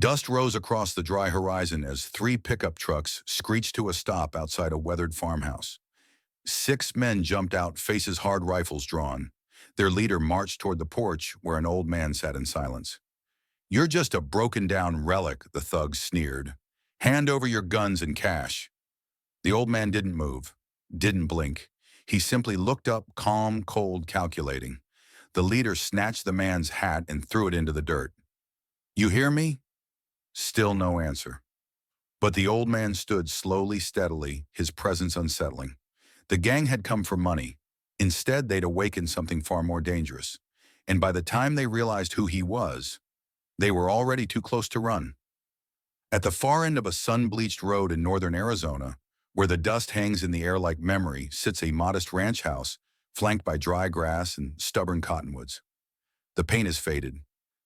Dust rose across the dry horizon as three pickup trucks screeched to a stop outside a weathered farmhouse. Six men jumped out, faces hard, rifles drawn. Their leader marched toward the porch where an old man sat in silence. "You're just a broken-down relic," the thugs sneered. "Hand over your guns and cash." The old man didn't move, didn't blink. He simply looked up, calm, cold, calculating. The leader snatched the man's hat and threw it into the dirt. "You hear me?" Still no answer. But the old man stood slowly, steadily, his presence unsettling. The gang had come for money. Instead, they'd awakened something far more dangerous. And by the time they realized who he was, they were already too close to run. At the far end of a sun-bleached road in northern Arizona, where the dust hangs in the air like memory, sits a modest ranch house, flanked by dry grass and stubborn cottonwoods. The paint is faded.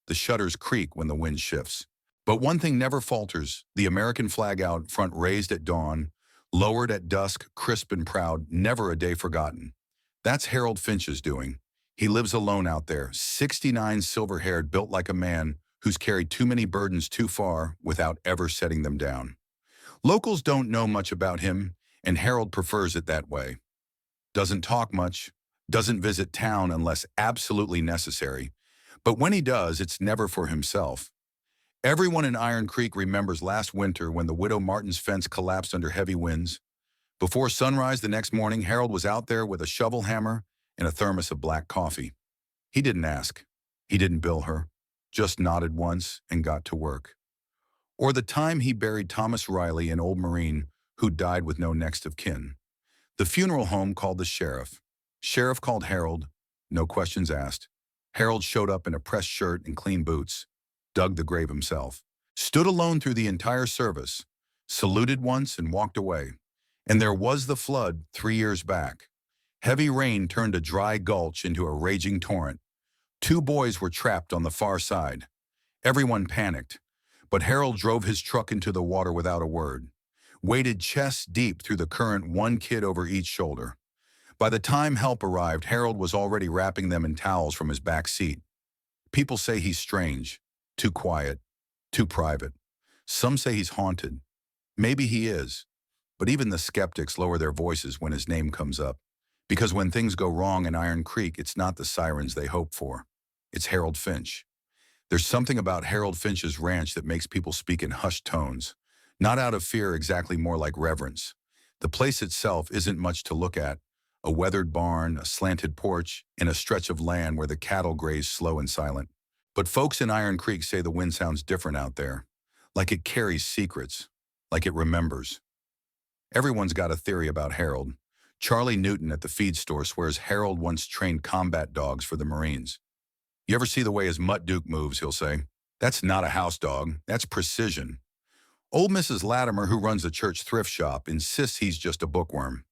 The shutters creak when the wind shifts. But one thing never falters: the American flag out front, raised at dawn, lowered at dusk, crisp and proud, never a day forgotten. That's Harold Finch's doing. He lives alone out there, 69, silver-haired, built like a man who's carried too many burdens too far without ever setting them down. Locals don't know much about him, and Harold prefers it that way. Doesn't talk much, doesn't visit town unless absolutely necessary, but when he does, it's never for himself. Everyone in Iron Creek remembers last winter when the Widow Martin's fence collapsed under heavy winds. Before sunrise the next morning, Harold was out there with a shovel hammer and a thermos of black coffee. He didn't ask. He didn't bill her. Just nodded once and got to work. Or the time he buried Thomas Riley, an old Marine who died with no next of kin. The funeral home called the sheriff. Sheriff called Harold. No questions asked. Harold showed up in a pressed shirt and clean boots. Dug the grave himself. Stood alone through the entire service. Saluted once and walked away. And there was the flood 3 years back. Heavy rain turned a dry gulch into a raging torrent. 2 boys were trapped on the far side. Everyone panicked, but Harold drove his truck into the water without a word. Waded chest deep through the current, 1 kid over each shoulder. By the time help arrived, Harold was already wrapping them in towels from his back seat. People say he's strange, too quiet, too private. Some say he's haunted. Maybe he is. But even the skeptics lower their voices when his name comes up. Because when things go wrong in Iron Creek, it's not the sirens they hope for. It's Harold Finch. There's something about Harold Finch's ranch that makes people speak in hushed tones. Not out of fear, exactly, more like reverence. The place itself isn't much to look at. A weathered barn, a slanted porch, and a stretch of land where the cattle graze slow and silent. But folks in Iron Creek say the wind sounds different out there. Like it carries secrets. Like it remembers. Everyone's got a theory about Harold. Charlie Newton at the feed store swears Harold once trained combat dogs for the Marines. "You ever see the way his mutt duke moves?" he'll say. "That's not a house dog. That's precision." Old Mrs. Latimer, who runs the church thrift shop, insists he's just a bookworm.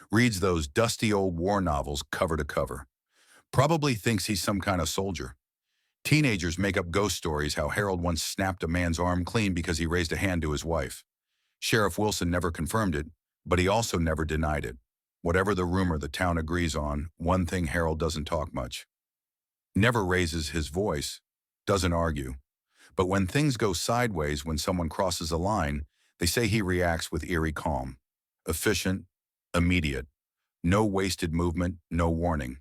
Reads those dusty old war novels cover to cover. Probably thinks he's some kind of soldier. Teenagers make up ghost stories how Harold once snapped a man's arm clean because he raised a hand to his wife. Sheriff Wilson never confirmed it, but he also never denied it. Whatever the rumor, the town agrees on one thing: Harold doesn't talk much. Never raises his voice, doesn't argue. But when things go sideways, when someone crosses a line, they say he reacts with eerie calm. Efficient, immediate. No wasted movement, no warning.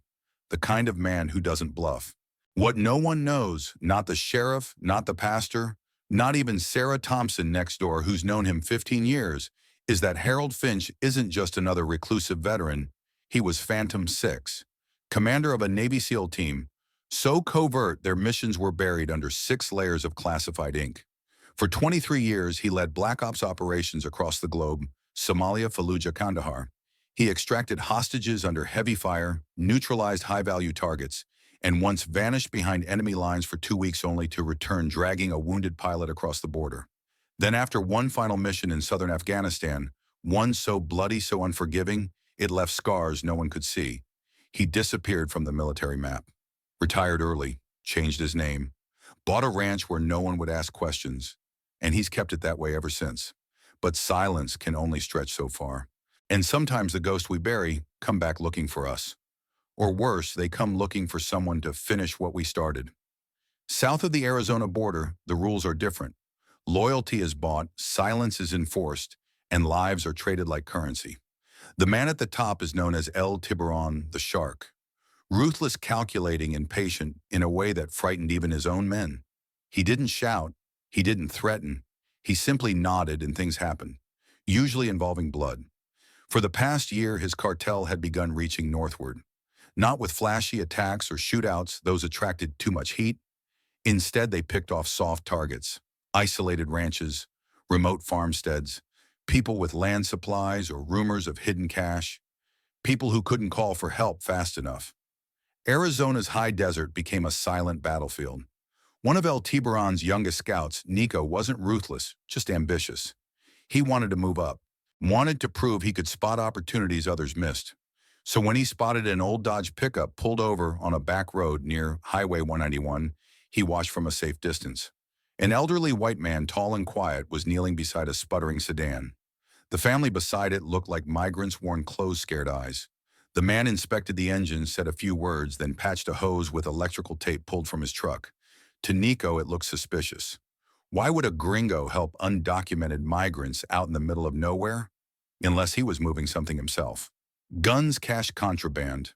The kind of man who doesn't bluff. What no one knows, not the sheriff, not the pastor, not even Sarah Thompson next door, who's known him 15 years, is that Harold Finch isn't just another reclusive veteran. He was Phantom 6, commander of a Navy SEAL team, so covert their missions were buried under 6 layers of classified ink. For 23 years, he led Black Ops operations across the globe: Somalia, Fallujah, Kandahar. He extracted hostages under heavy fire, neutralized high-value targets, and once vanished behind enemy lines for 2 weeks only to return dragging a wounded pilot across the border. Then after one final mission in southern Afghanistan, one so bloody, so unforgiving, it left scars no one could see, he disappeared from the military map. Retired early, changed his name, bought a ranch where no one would ask questions, and he's kept it that way ever since. But silence can only stretch so far. And sometimes the ghosts we bury come back looking for us. Or worse, they come looking for someone to finish what we started. South of the Arizona border, the rules are different. Loyalty is bought, silence is enforced, and lives are traded like currency. The man at the top is known as El Tiburon, the shark. Ruthless, calculating, and patient in a way that frightened even his own men. He didn't shout, he didn't threaten, he simply nodded and things happened, usually involving blood. For the past year, his cartel had begun reaching northward. Not with flashy attacks or shootouts, those attracted too much heat. Instead, they picked off soft targets, isolated ranches, remote farmsteads, people with land supplies or rumors of hidden cash, people who couldn't call for help fast enough. Arizona's high desert became a silent battlefield. One of El Tiburon's youngest scouts, Nico, wasn't ruthless, just ambitious. He wanted to move up, wanted to prove he could spot opportunities others missed. So when he spotted an old Dodge pickup pulled over on a back road near Highway 191, he watched from a safe distance. An elderly white man, tall and quiet, was kneeling beside a sputtering sedan. The family beside it looked like migrants worn closed-scared eyes. The man inspected the engine, said a few words, then patched a hose with electrical tape pulled from his truck. To Nico, it looked suspicious. Why would a gringo help undocumented migrants out in the middle of nowhere? Unless he was moving something himself. Guns, cash, contraband.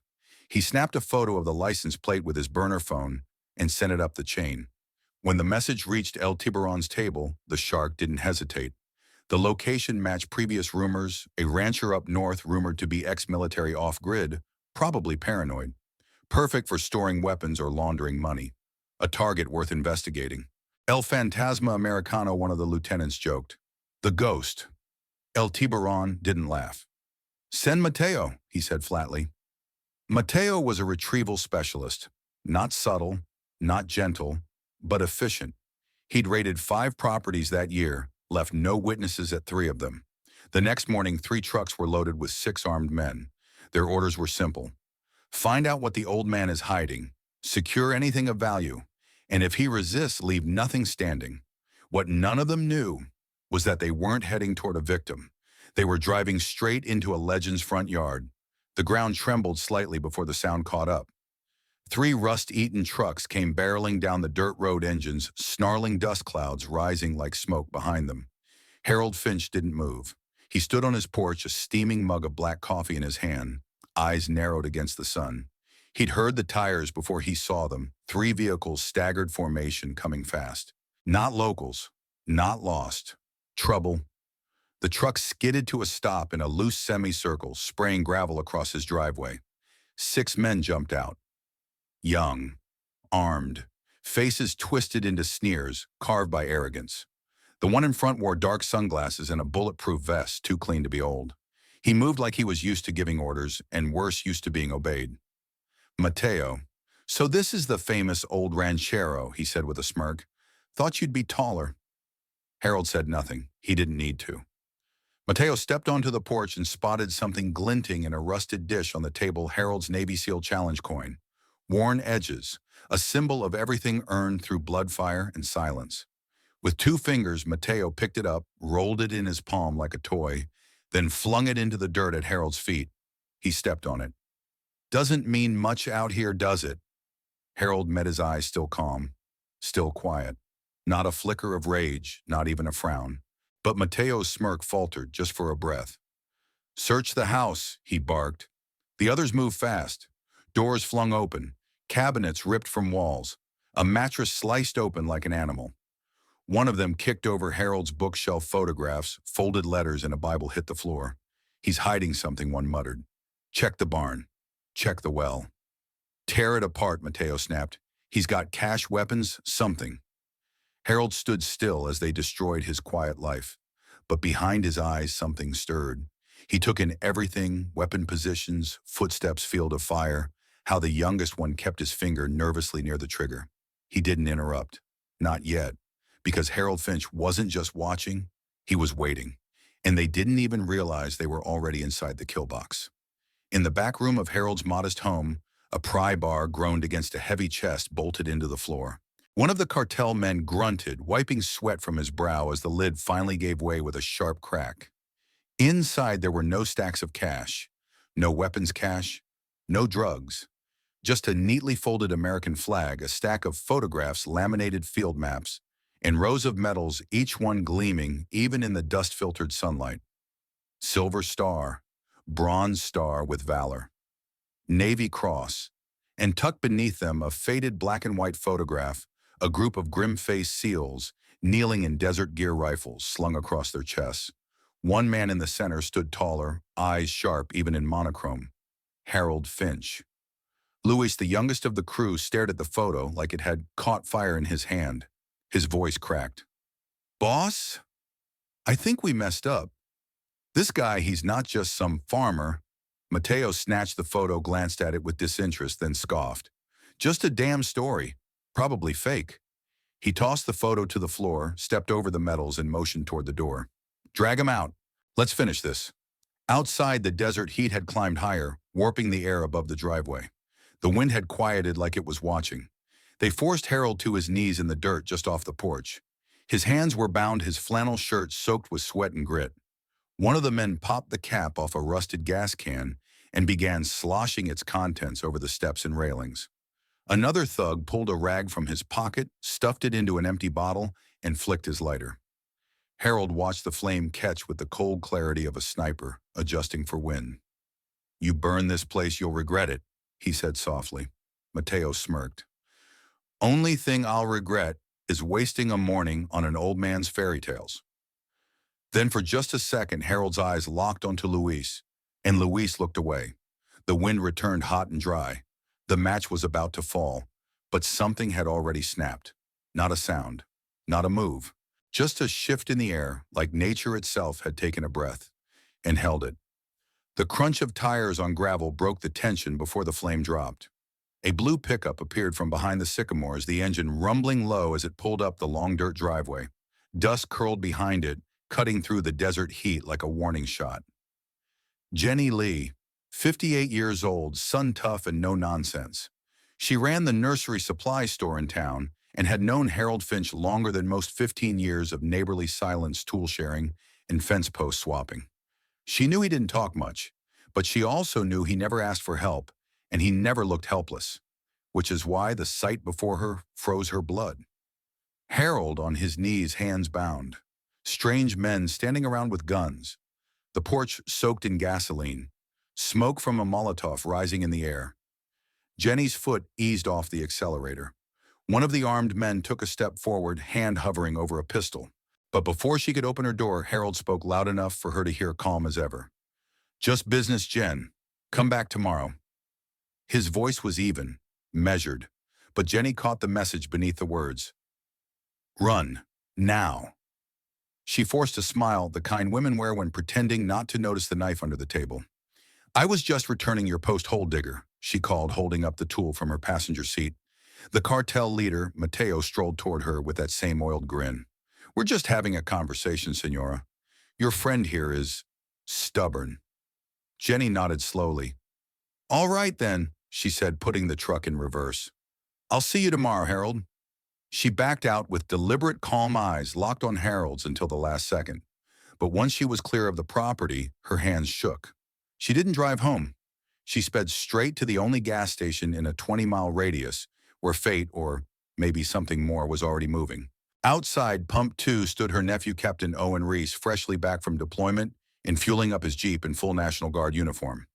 He snapped a photo of the license plate with his burner phone and sent it up the chain. When the message reached El Tiburon's table, the shark didn't hesitate. The location matched previous rumors, a rancher up north rumored to be ex-military off-grid, probably paranoid. Perfect for storing weapons or laundering money. A target worth investigating. El Fantasma Americano, one of the lieutenants joked. The ghost. El Tiburon didn't laugh. Send Mateo, he said flatly. Mateo was a retrieval specialist. Not subtle, not gentle, but efficient. He'd raided 5 properties that year, left no witnesses at 3 of them. The next morning, 3 trucks were loaded with 6 armed men. Their orders were simple. Find out what the old man is hiding, secure anything of value, and if he resists, leave nothing standing. What none of them knew was that they weren't heading toward a victim. They were driving straight into a legend's front yard. The ground trembled slightly before the sound caught up. 3 rust-eaten trucks came barreling down the dirt road, engines, snarling dust clouds rising like smoke behind them. Harold Finch didn't move. He stood on his porch, a steaming mug of black coffee in his hand, eyes narrowed against the sun. He'd heard the tires before he saw them, 3 vehicles staggered formation coming fast. Not locals, not lost. Trouble. The truck skidded to a stop in a loose semicircle, spraying gravel across his driveway. 6 men jumped out. Young, armed, faces twisted into sneers, carved by arrogance. The one in front wore dark sunglasses and a bulletproof vest, too clean to be old. He moved like he was used to giving orders, and worse, used to being obeyed. Mateo. So this is the famous old ranchero, he said with a smirk. Thought you'd be taller. Harold said nothing. He didn't need to. Mateo stepped onto the porch and spotted something glinting in a rusted dish on the table, Harold's Navy SEAL challenge coin. Worn edges, a symbol of everything earned through blood, fire, and silence. With 2 fingers, Mateo picked it up, rolled it in his palm like a toy, then flung it into the dirt at Harold's feet. He stepped on it. Doesn't mean much out here, does it? Harold met his eyes, still calm, still quiet. Not a flicker of rage, not even a frown. But Mateo's smirk faltered just for a breath. Search the house, he barked. The others moved fast. Doors flung open. Cabinets ripped from walls. A mattress sliced open like an animal. One of them kicked over Harold's bookshelf photographs, folded letters, and a Bible hit the floor. He's hiding something, one muttered. Check the barn. Check the well. Tear it apart, Mateo snapped. He's got cache, weapons, something. Harold stood still as they destroyed his quiet life. But behind his eyes, something stirred. He took in everything, weapon positions, footsteps, field of fire, how the youngest one kept his finger nervously near the trigger. He didn't interrupt. Not yet. Because Harold Finch wasn't just watching, he was waiting. And they didn't even realize they were already inside the kill box. In the back room of Harold's modest home, a pry bar groaned against a heavy chest bolted into the floor. One of the cartel men grunted, wiping sweat from his brow as the lid finally gave way with a sharp crack. Inside there were no stacks of cash, no weapons cache, no drugs. Just a neatly folded American flag, a stack of photographs, laminated field maps, in rows of medals, each one gleaming even in the dust-filtered sunlight. Silver Star, Bronze Star with Valor, Navy Cross, and tucked beneath them a faded black and white photograph, a group of grim-faced SEALs kneeling in desert gear rifles slung across their chests. One man in the center stood taller, eyes sharp even in monochrome. Harold Finch. Louis, the youngest of the crew, stared at the photo like it had caught fire in his hand. His voice cracked. "Boss, I think we messed up. This guy, he's not just some farmer." Mateo snatched the photo, glanced at it with disinterest, then scoffed. "Just a damn story. Probably fake." He tossed the photo to the floor, stepped over the medals, and motioned toward the door. "Drag him out. Let's finish this." Outside, the desert heat had climbed higher, warping the air above the driveway. The wind had quieted like it was watching. They forced Harold to his knees in the dirt just off the porch. His hands were bound, his flannel shirt soaked with sweat and grit. One of the men popped the cap off a rusted gas can and began sloshing its contents over the steps and railings. Another thug pulled a rag from his pocket, stuffed it into an empty bottle, and flicked his lighter. Harold watched the flame catch with the cold clarity of a sniper, adjusting for wind. "You burn this place, you'll regret it," he said softly. Mateo smirked. "Only thing I'll regret is wasting a morning on an old man's fairy tales." Then for just a second, Harold's eyes locked onto Luis, and Luis looked away. The wind returned hot and dry. The match was about to fall, but something had already snapped. Not a sound, not a move, just a shift in the air, like nature itself had taken a breath and held it. The crunch of tires on gravel broke the tension before the flame dropped. A blue pickup appeared from behind the sycamores, the engine rumbling low as it pulled up the long dirt driveway. Dust curled behind it, cutting through the desert heat like a warning shot. Jenny Lee, 58 years old, sun-tough and no-nonsense. She ran the nursery supply store in town and had known Harold Finch longer than most 15 years of neighborly silence, tool sharing, and fence post swapping. She knew he didn't talk much, but she also knew he never asked for help, and he never looked helpless, which is why the sight before her froze her blood. Harold on his knees, hands bound. Strange men standing around with guns. The porch soaked in gasoline. Smoke from a Molotov rising in the air. Jenny's foot eased off the accelerator. One of the armed men took a step forward, hand hovering over a pistol. But before she could open her door, Harold spoke loud enough for her to hear, calm as ever. "Just business, Jen. Come back tomorrow." His voice was even, measured, but Jenny caught the message beneath the words. "Run. Now." She forced a smile, the kind women wear when pretending not to notice the knife under the table. "I was just returning your post-hole digger," she called, holding up the tool from her passenger seat. The cartel leader, Mateo, strolled toward her with that same oiled grin. "We're just having a conversation, Senora. Your friend here is stubborn." Jenny nodded slowly. "All right, then," she said, putting the truck in reverse. "I'll see you tomorrow, Harold." She backed out with deliberate, calm eyes locked on Harold's until the last second. But once she was clear of the property, her hands shook. She didn't drive home. She sped straight to the only gas station in a 20-mile radius, where fate, or maybe something more, was already moving. Outside Pump 2 stood her nephew, Captain Owen Reese, freshly back from deployment and fueling up his Jeep in full National Guard uniform.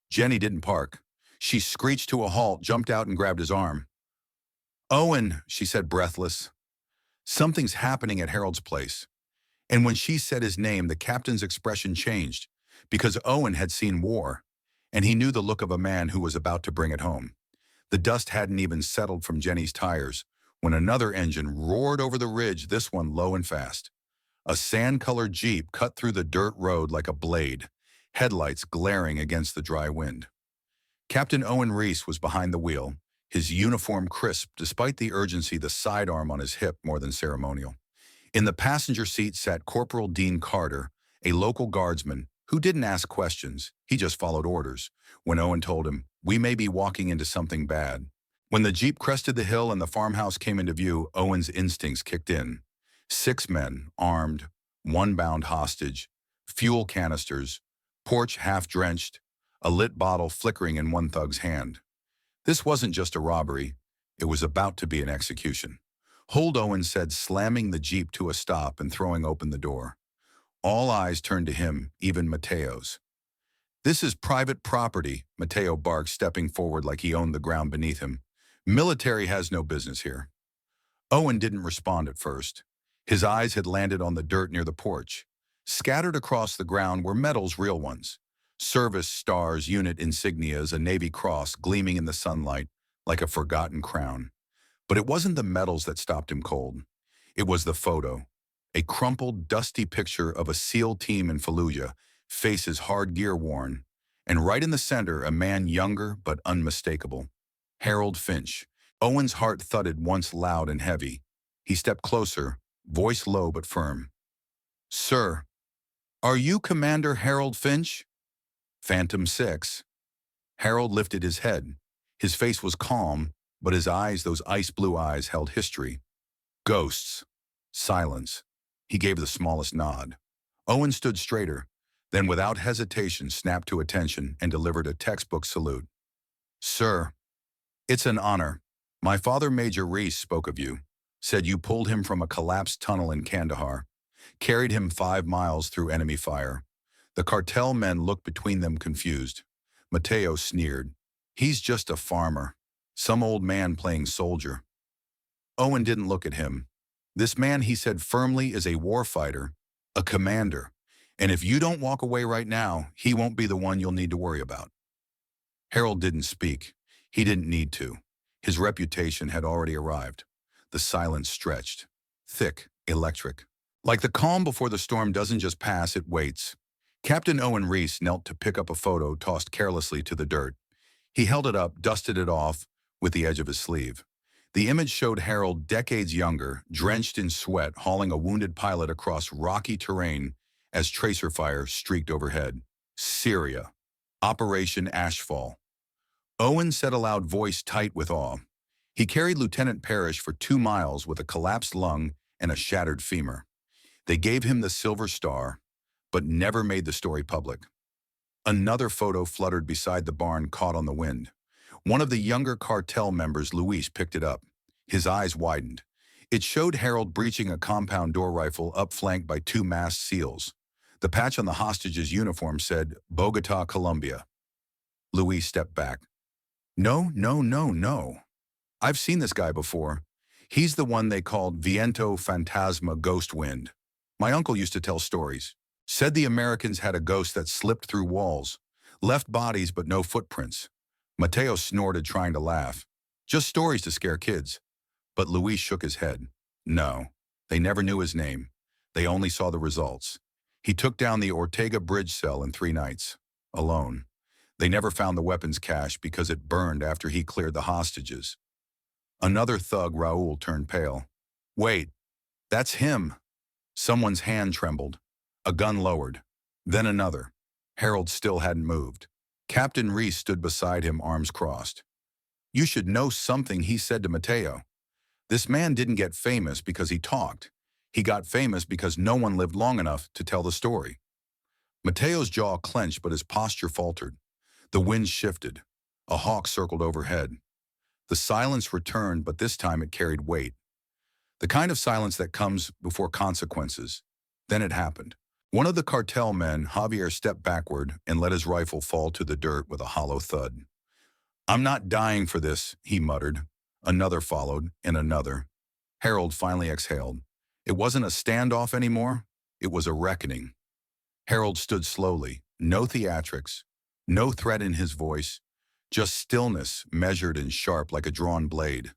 Jenny didn't park. She screeched to a halt, jumped out, and grabbed his arm. "Owen," she said, breathless. "Something's happening at Harold's place." And when she said his name, the captain's expression changed, because Owen had seen war, and he knew the look of a man who was about to bring it home. The dust hadn't even settled from Jenny's tires when another engine roared over the ridge, this one low and fast. A sand-colored Jeep cut through the dirt road like a blade, headlights glaring against the dry wind. Captain Owen Reese was behind the wheel, his uniform crisp despite the urgency, the sidearm on his hip more than ceremonial. In the passenger seat sat Corporal Dean Carter, a local guardsman who didn't ask questions, he just followed orders. When Owen told him, "We may be walking into something bad." When the Jeep crested the hill and the farmhouse came into view, Owen's instincts kicked in. 6 men, armed, one bound hostage, fuel canisters, porch half-drenched, a lit bottle flickering in one thug's hand. This wasn't just a robbery, it was about to be an execution. Hold, Owen said, slamming the Jeep to a stop and throwing open the door. All eyes turned to him, even Mateo's. This is private property, Mateo barked, stepping forward like he owned the ground beneath him. Military has no business here. Owen didn't respond at first. His eyes had landed on the dirt near the porch. Scattered across the ground were medals, real ones. Service stars, unit insignias, a Navy cross gleaming in the sunlight like a forgotten crown. But it wasn't the medals that stopped him cold. It was the photo. A crumpled, dusty picture of a SEAL team in Fallujah, faces hard gear worn, and right in the center, a man younger but unmistakable. Harold Finch. Owen's heart thudded once loud and heavy. He stepped closer, voice low but firm. Sir, are you Commander Harold Finch? Phantom 6. Harold lifted his head. His face was calm, but his eyes, those ice-blue eyes, held history. Ghosts. Silence. He gave the smallest nod. Owen stood straighter, then without hesitation snapped to attention and delivered a textbook salute. Sir, it's an honor. My father, Major Reese, spoke of you, said you pulled him from a collapsed tunnel in Kandahar, carried him 5 miles through enemy fire. The cartel men looked between them confused. Mateo sneered. He's just a farmer, some old man playing soldier. Owen didn't look at him. This man, he said firmly, is a warfighter, a commander, and if you don't walk away right now, he won't be the one you'll need to worry about. Harold didn't speak. He didn't need to. His reputation had already arrived. The silence stretched, thick, electric. Like the calm before the storm doesn't just pass, it waits. Captain Owen Reese knelt to pick up a photo tossed carelessly to the dirt. He held it up, dusted it off with the edge of his sleeve. The image showed Harold, decades younger, drenched in sweat, hauling a wounded pilot across rocky terrain as tracer fire streaked overhead. Syria. Operation Ashfall. Owen said aloud, voice tight with awe. He carried Lieutenant Parrish for 2 miles with a collapsed lung and a shattered femur. They gave him the Silver Star, but never made the story public. Another photo fluttered beside the barn, caught on the wind. One of the younger cartel members, Luis, picked it up. His eyes widened. It showed Harold breaching a compound door rifle, upflanked by 2 masked SEALs. The patch on the hostage's uniform said, Bogota, Colombia. Luis stepped back. No, no, no, no. I've seen this guy before. He's the one they called Viento Fantasma, Ghost Wind. My uncle used to tell stories. Said the Americans had a ghost that slipped through walls, left bodies but no footprints. Mateo snorted, trying to laugh. Just stories to scare kids. But Luis shook his head. No, they never knew his name. They only saw the results. He took down the Ortega bridge cell in 3 nights, alone. They never found the weapons cache because it burned after he cleared the hostages. Another thug, Raul, turned pale. Wait, that's him. Someone's hand trembled. A gun lowered. Then another. Harold still hadn't moved. Captain Reese stood beside him, arms crossed. You should know something, he said to Mateo. This man didn't get famous because he talked. He got famous because no one lived long enough to tell the story. Mateo's jaw clenched, but his posture faltered. The wind shifted. A hawk circled overhead. The silence returned, but this time it carried weight. The kind of silence that comes before consequences. Then it happened. One of the cartel men, Javier, stepped backward and let his rifle fall to the dirt with a hollow thud. I'm not dying for this, he muttered. Another followed, and another. Harold finally exhaled. It wasn't a standoff anymore. It was a reckoning. Harold stood slowly, no theatrics, no threat in his voice, just stillness, measured and sharp like a drawn blade.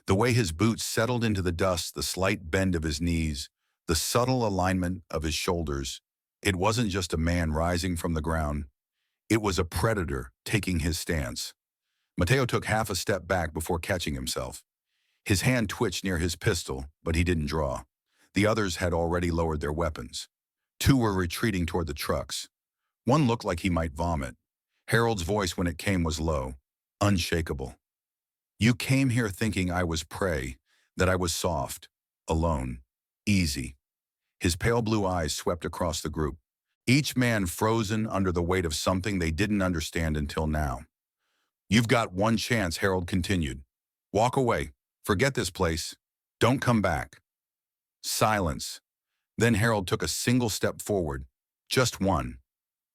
The way his boots settled into the dust, the slight bend of his knees, the subtle alignment of his shoulders. It wasn't just a man rising from the ground. It was a predator taking his stance. Mateo took half a step back before catching himself. His hand twitched near his pistol, but he didn't draw. The others had already lowered their weapons. 2 were retreating toward the trucks. One looked like he might vomit. Harold's voice, when it came, was low, unshakable. You came here thinking I was prey, that I was soft, alone, easy. His pale blue eyes swept across the group, each man frozen under the weight of something they didn't understand until now. You've got one chance, Harold continued. Walk away. Forget this place. Don't come back. Silence. Then Harold took a single step forward. Just one.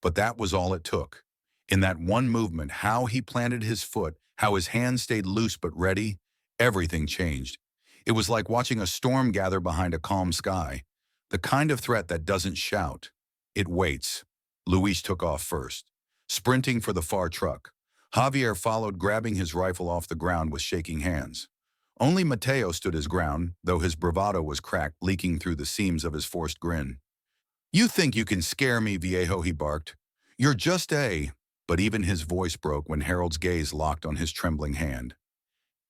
But that was all it took. In that one movement, how he planted his foot, how his hands stayed loose but ready, everything changed. It was like watching a storm gather behind a calm sky. The kind of threat that doesn't shout. It waits. Luis took off first, sprinting for the far truck. Javier followed, grabbing his rifle off the ground with shaking hands. Only Mateo stood his ground, though his bravado was cracked, leaking through the seams of his forced grin. "You think you can scare me, Viejo," he barked. "You're just a—" But even his voice broke when Harold's gaze locked on his trembling hand.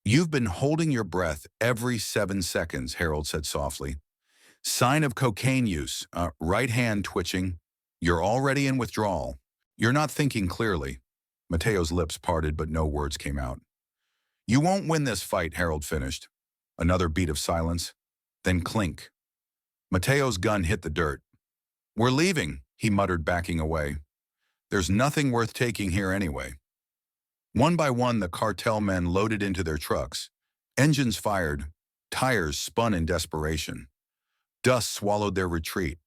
"You've been holding your breath every 7 seconds," Harold said softly. "Sign of cocaine use, right hand twitching. You're already in withdrawal. You're not thinking clearly." Mateo's lips parted, but no words came out. "You won't win this fight," Harold finished. Another beat of silence, then clink. Mateo's gun hit the dirt. "We're leaving," he muttered, backing away. "There's nothing worth taking here anyway." One by one, the cartel men loaded into their trucks. Engines fired. Tires spun in desperation. Dust swallowed their retreat.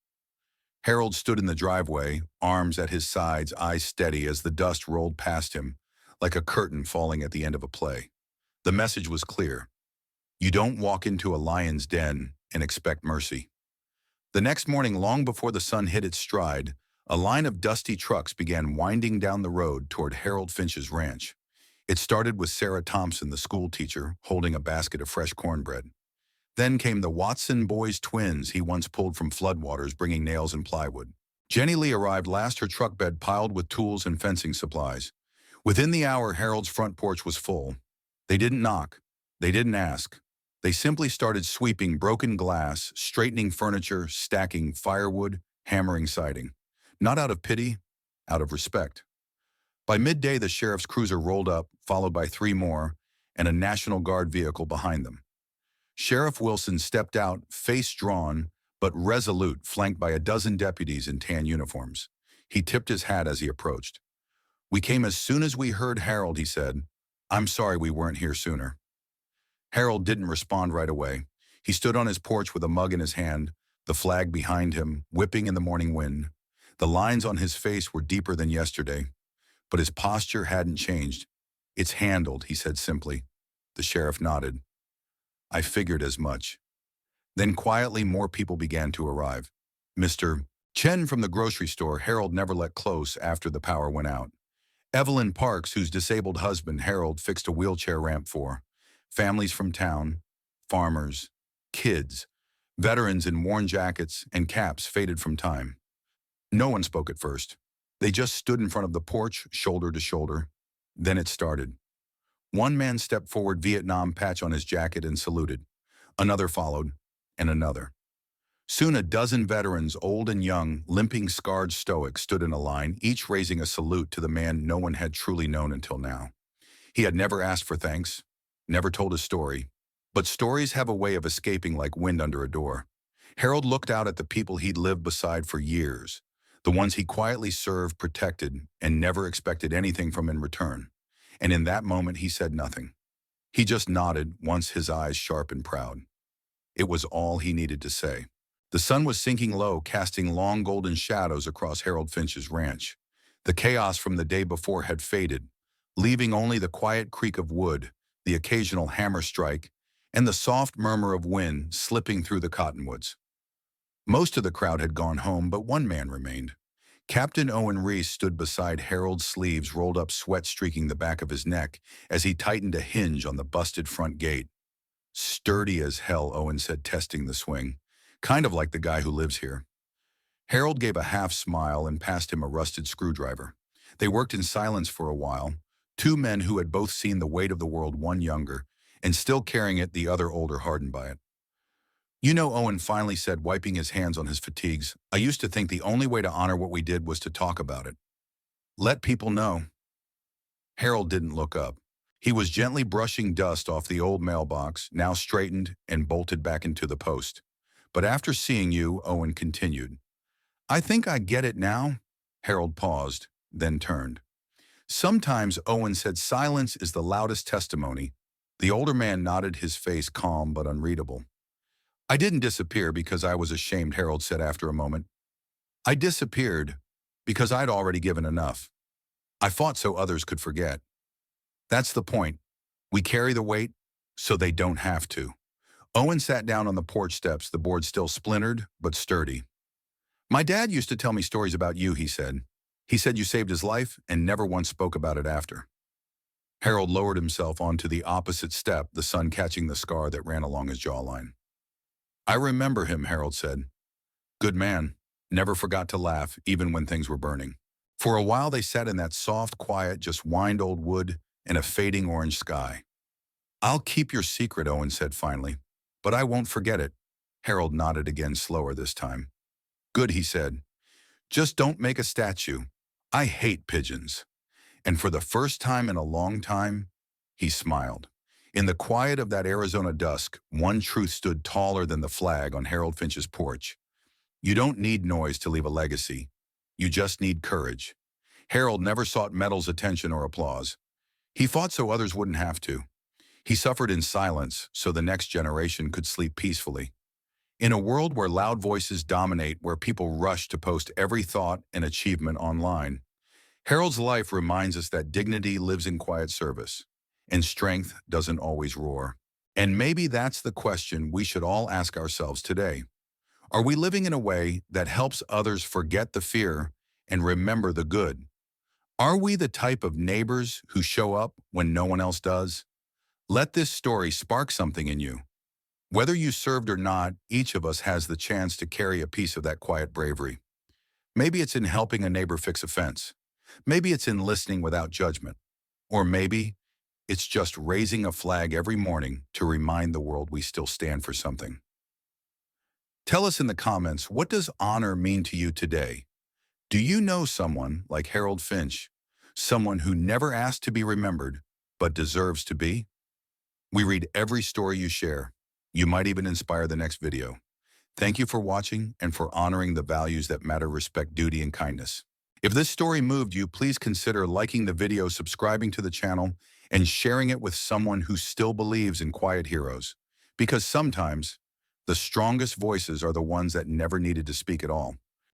Harold stood in the driveway, arms at his sides, eyes steady as the dust rolled past him, like a curtain falling at the end of a play. The message was clear. You don't walk into a lion's den and expect mercy. The next morning, long before the sun hit its stride, a line of dusty trucks began winding down the road toward Harold Finch's ranch. It started with Sarah Thompson, the school teacher, holding a basket of fresh cornbread. Then came the Watson boys twins he once pulled from floodwaters, bringing nails and plywood. Jenny Lee arrived last, her truck bed piled with tools and fencing supplies. Within the hour, Harold's front porch was full. They didn't knock. They didn't ask. They simply started sweeping broken glass, straightening furniture, stacking firewood, hammering siding. Not out of pity, out of respect. By midday, the sheriff's cruiser rolled up, followed by 3 more, and a National Guard vehicle behind them. Sheriff Wilson stepped out, face drawn, but resolute, flanked by a dozen deputies in tan uniforms. He tipped his hat as he approached. "We came as soon as we heard Harold," he said. "I'm sorry we weren't here sooner." Harold didn't respond right away. He stood on his porch with a mug in his hand, the flag behind him, whipping in the morning wind. The lines on his face were deeper than yesterday, but his posture hadn't changed. "It's handled," he said simply. The sheriff nodded. "I figured as much." Then quietly, more people began to arrive. Mr. Chen from the grocery store Harold never let close after the power went out. Evelyn Parks, whose disabled husband Harold fixed a wheelchair ramp for. Families from town, farmers, kids, veterans in worn jackets and caps faded from time. No one spoke at first. They just stood in front of the porch, shoulder to shoulder. Then it started. One man stepped forward, Vietnam patch on his jacket, and saluted. Another followed, and another. Soon a dozen veterans, old and young, limping, scarred stoics, stood in a line, each raising a salute to the man no one had truly known until now. He had never asked for thanks, never told a story, but stories have a way of escaping like wind under a door. Harold looked out at the people he'd lived beside for years, the ones he quietly served, protected, and never expected anything from in return. And in that moment, he said nothing. He just nodded, once his eyes sharp and proud. It was all he needed to say. The sun was sinking low, casting long golden shadows across Harold Finch's ranch. The chaos from the day before had faded, leaving only the quiet creak of wood, the occasional hammer strike, and the soft murmur of wind slipping through the cottonwoods. Most of the crowd had gone home, but one man remained. Captain Owen Reese stood beside Harold's, sleeves rolled up, sweat streaking the back of his neck as he tightened a hinge on the busted front gate. "Sturdy as hell," Owen said, testing the swing. "Kind of like the guy who lives here." Harold gave a half smile and passed him a rusted screwdriver. They worked in silence for a while, 2 men who had both seen the weight of the world, one younger, and still carrying it, the other older, hardened by it. "You know," Owen finally said, wiping his hands on his fatigues, "I used to think the only way to honor what we did was to talk about it. Let people know." Harold didn't look up. He was gently brushing dust off the old mailbox, now straightened and bolted back into the post. "But after seeing you," Owen continued. "I think I get it now." Harold paused, then turned. "Sometimes," Owen said, "silence is the loudest testimony." The older man nodded, his face calm but unreadable. I didn't disappear because I was ashamed, Harold said after a moment. I disappeared because I'd already given enough. I fought so others could forget. That's the point. We carry the weight so they don't have to. Owen sat down on the porch steps, the board still splintered but sturdy. My dad used to tell me stories about you, he said. He said you saved his life and never once spoke about it after. Harold lowered himself onto the opposite step, the sun catching the scar that ran along his jawline. I remember him, Harold said. Good man. Never forgot to laugh, even when things were burning. For a while they sat in that soft, quiet, just whined old wood and a fading orange sky. I'll keep your secret, Owen said finally, but I won't forget it. Harold nodded again, slower this time. Good, he said. Just don't make a statue. I hate pigeons. And for the first time in a long time, he smiled. In the quiet of that Arizona dusk, one truth stood taller than the flag on Harold Finch's porch. You don't need noise to leave a legacy. You just need courage. Harold never sought medals, attention, or applause. He fought so others wouldn't have to. He suffered in silence so the next generation could sleep peacefully. In a world where loud voices dominate, where people rush to post every thought and achievement online, Harold's life reminds us that dignity lives in quiet service, and strength doesn't always roar. And maybe that's the question we should all ask ourselves today. Are we living in a way that helps others forget the fear and remember the good? Are we the type of neighbors who show up when no one else does? Let this story spark something in you. Whether you served or not, each of us has the chance to carry a piece of that quiet bravery. Maybe it's in helping a neighbor fix a fence. Maybe it's in listening without judgment. Or maybe it's just raising a flag every morning to remind the world we still stand for something. Tell us in the comments, what does honor mean to you today? Do you know someone like Harold Finch, someone who never asked to be remembered, but deserves to be? We read every story you share. You might even inspire the next video. Thank you for watching and for honoring the values that matter: respect, duty, and kindness. If this story moved you, please consider liking the video, subscribing to the channel, and sharing it with someone who still believes in quiet heroes. Because sometimes, the strongest voices are the ones that never needed to speak at all.